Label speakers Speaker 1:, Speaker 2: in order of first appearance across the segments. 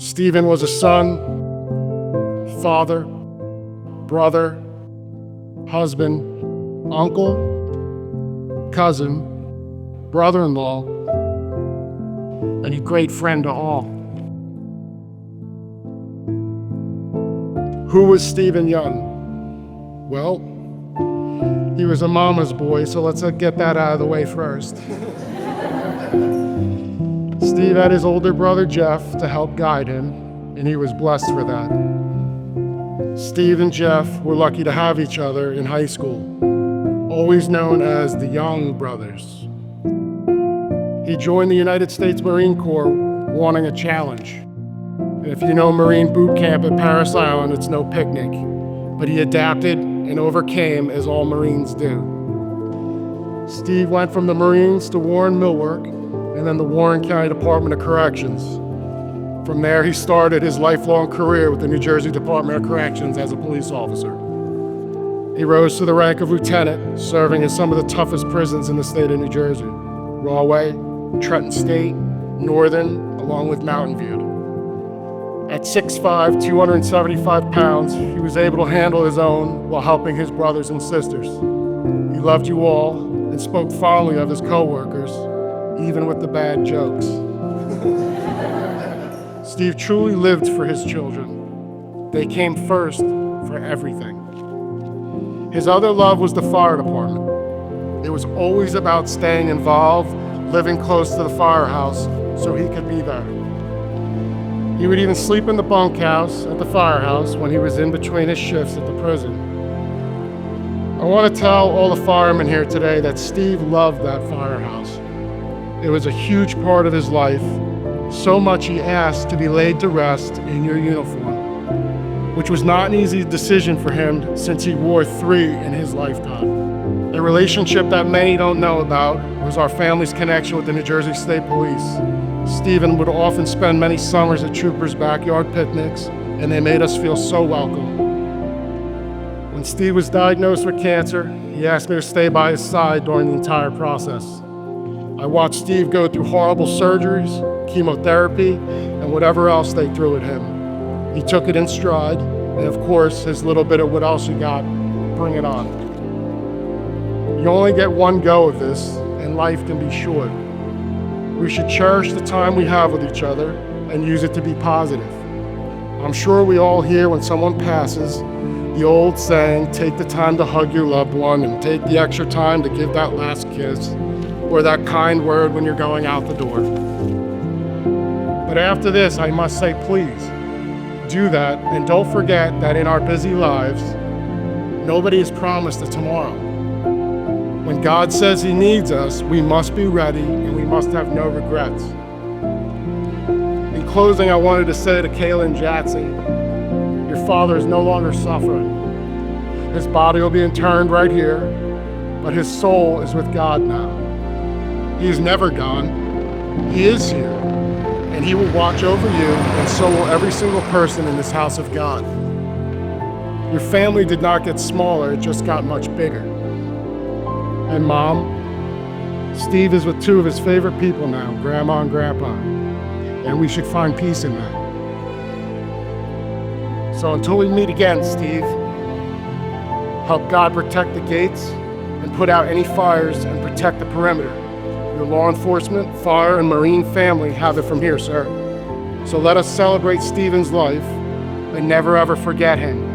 Speaker 1: Stephen was a son, father, brother, husband, uncle, cousin, brother-in-law, and a great friend to all. Who was Stephen Young? Well, he was a mama's boy, so let's get that out of the way first. Steve had his older brother Jeff to help guide him, and he was blessed for that. Steve and Jeff were lucky to have each other in high school, always known as the Young brothers. He joined the United States Marine Corps wanting a challenge. And if you know Marine boot camp at Parris Island, it's no picnic, but he adapted and overcame as all Marines do. Steve went from the Marines to Warren Millwork and then the Warren County Department of Corrections. From there, he started his lifelong career with the New Jersey Department of Corrections as a police officer. He rose to the rank of lieutenant, serving in some of the toughest prisons in the state of New Jersey: Rahway, Trenton State, Northern, along with Mountain View. At 6'5", 275 pounds, he was able to handle his own while helping his brothers and sisters. He loved you all and spoke fondly of his coworkers, even with the bad jokes. Steve truly lived for his children. They came first for everything. His other love was the fire department. It was always about staying involved, living close to the firehouse so he could be there. He would even sleep in the bunkhouse at the firehouse when he was in between his shifts at the prison. I want to tell all the firemen here today that Steve loved that firehouse. It was a huge part of his life, so much he asked to be laid to rest in your uniform, which was not an easy decision for him since he wore 3 in his lifetime. A relationship that many don't know about was our family's connection with the New Jersey State Police. Stephen would often spend many summers at troopers' backyard picnics, and they made us feel so welcome. When Steve was diagnosed with cancer, he asked me to stay by his side during the entire process. I watched Steve go through horrible surgeries, chemotherapy, and whatever else they threw at him. He took it in stride, and of course, his little bit of what else you got, bring it on. You only get one go of this, and life can be short. We should cherish the time we have with each other and use it to be positive. I'm sure we all hear when someone passes the old saying, take the time to hug your loved one and take the extra time to give that last kiss or that kind word when you're going out the door. But after this, I must say, please do that, and don't forget that in our busy lives, nobody is promised a tomorrow. When God says he needs us, we must be ready and we must have no regrets. In closing, I wanted to say to Kaylin Jatsy, your father is no longer suffering. His body will be interned right here, but his soul is with God now. He is never gone. He is here, and he will watch over you, and so will every single person in this house of God. Your family did not get smaller, it just got much bigger. And Mom, Steve is with 2 of his favorite people now, Grandma and Grandpa, and we should find peace in that. So until we meet again, Steve, help God protect the gates and put out any fires and protect the perimeter. Your law enforcement, fire, and Marine family have it from here, sir. So let us celebrate Stephen's life and never ever forget him.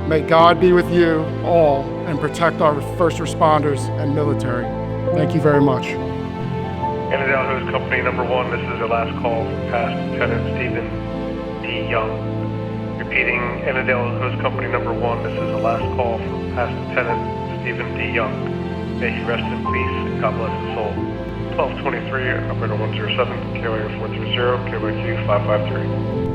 Speaker 1: May God be with you all and protect our first responders and military. Thank you very much.
Speaker 2: Annandale Hose Company number 1, this is your last call from Past Lieutenant Stephen D. Young. Repeating, Annandale Hose Company number 1, this is the last call from Past Lieutenant Stephen D. Young. May he rest in peace and God bless his soul. 1223, operator 107, KOA 430, KOA 553.